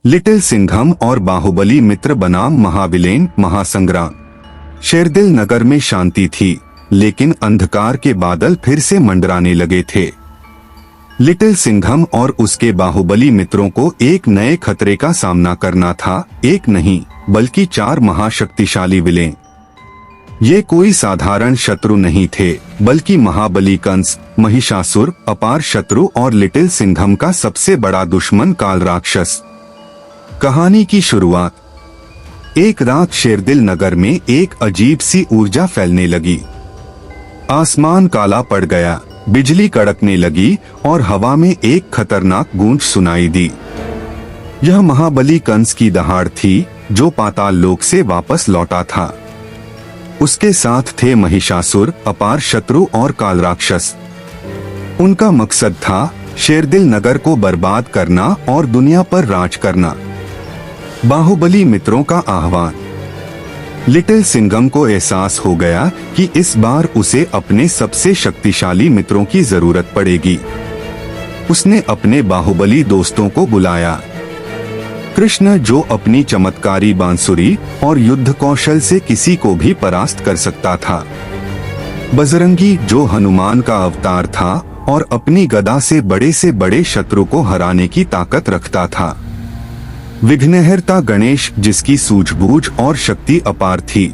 Little Singham और बाहुबली मित्र बनाम महाविलेन महासंग्राम। शेरदिल नगर में शांति थी, लेकिन अंधकार के बादल फिर से मंडराने लगे थे। लिटिल सिंघम और उसके बाहुबली मित्रों को एक नए खतरे का सामना करना था। एक नहीं बल्कि 4 महाशक्तिशाली विलेन। ये कोई साधारण शत्रु नहीं थे, बल्कि महाबली कंस, महिषासुर, अपार शत्रु और लिटिल सिंघम का सबसे बड़ा दुश्मन काल राक्षस। कहानी की शुरुआत। एक रात शेरदिल नगर में एक अजीब सी ऊर्जा फैलने लगी। आसमान काला पड़ गया, बिजली कड़कने लगी और हवा में एक खतरनाक गूंज सुनाई दी। यह महाबली कंस की दहाड़ थी, जो पाताल लोक से वापस लौटा था। उसके साथ थे महिषासुर, अपार शत्रु और काल राक्षस। उनका मकसद था शेरदिल नगर को बर्बाद करना और दुनिया पर राज करना। बाहुबली मित्रों का आह्वान। लिटिल सिंघम को एहसास हो गया कि इस बार उसे अपने सबसे शक्तिशाली मित्रों की जरूरत पड़ेगी। उसने अपने बाहुबली दोस्तों को बुलाया। कृष्ण, जो अपनी चमत्कारी बांसुरी और युद्ध कौशल से किसी को भी परास्त कर सकता था। बजरंगी, जो हनुमान का अवतार था और अपनी गदा से बड़े शत्रु को हराने की ताकत रखता था। विघ्नहर्ता गणेश, जिसकी सूझबूझ और शक्ति अपार थी।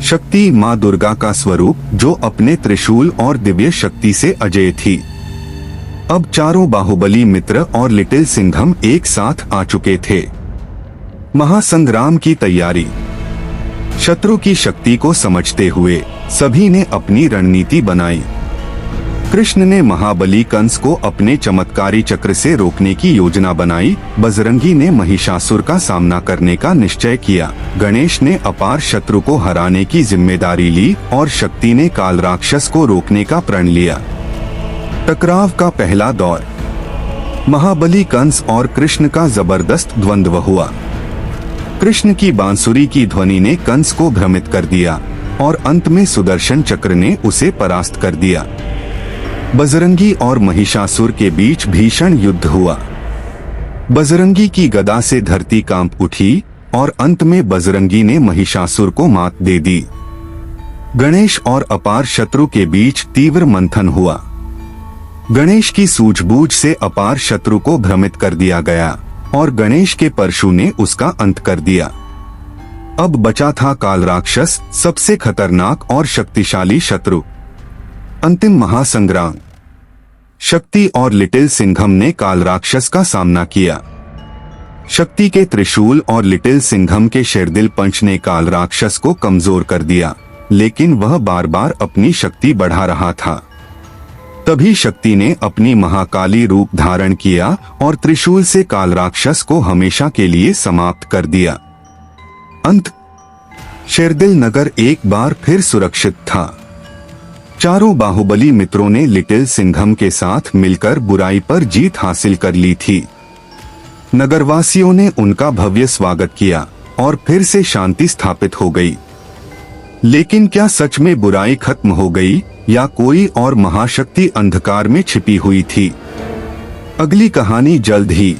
शक्ति, माँ दुर्गा का स्वरूप, जो अपने त्रिशूल और दिव्य शक्ति से अजेय थी। अब चारों बाहुबली मित्र और लिटिल सिंघम एक साथ आ चुके थे। महासंग्राम की तैयारी। शत्रु की शक्ति को समझते हुए सभी ने अपनी रणनीति बनाई। कृष्ण ने महाबली कंस को अपने चमत्कारी चक्र से रोकने की योजना बनाई। बजरंगी ने महिषासुर का सामना करने का निश्चय किया। गणेश ने अपार शत्रु को हराने की जिम्मेदारी ली और शक्ति ने काल राक्षस को रोकने का प्रण लिया। टकराव का पहला दौर। महाबली कंस और कृष्ण का जबरदस्त द्वंद्व हुआ। कृष्ण की बांसुरी की ध्वनि ने कंस को भ्रमित कर दिया और अंत में सुदर्शन चक्र ने उसे परास्त कर दिया। बजरंगी और महिषासुर के बीच भीषण युद्ध हुआ। बजरंगी की गदा से धरती कांप उठी और अंत में बजरंगी ने महिषासुर को मात दे दी। गणेश और अपार शत्रु के बीच तीव्र मंथन हुआ। गणेश की सूझबूझ से अपार शत्रु को भ्रमित कर दिया गया और गणेश के परशु ने उसका अंत कर दिया। अब बचा था काल राक्षस, सबसे खतरनाक और शक्तिशाली शत्रु। अंतिम महासंग्राम। शक्ति और लिटिल सिंघम ने काल राक्षस का सामना किया। शक्ति के त्रिशूल और लिटिल सिंघम के शेरदिल पंच ने काल राक्षस को कमजोर कर दिया, लेकिन वह बार बार अपनी शक्ति बढ़ा रहा था। तभी शक्ति ने अपनी महाकाली रूप धारण किया और त्रिशूल से काल राक्षस को हमेशा के लिए समाप्त कर दिया। अंत। शेरदिल नगर एक बार फिर सुरक्षित था। चारों बाहुबली मित्रों ने लिटिल सिंघम के साथ मिलकर बुराई पर जीत हासिल कर ली थी। नगरवासियों ने उनका भव्य स्वागत किया और फिर से शांति स्थापित हो गई। लेकिन क्या सच में बुराई खत्म हो गई या कोई और महाशक्ति अंधकार में छिपी हुई थी? अगली कहानी जल्द ही।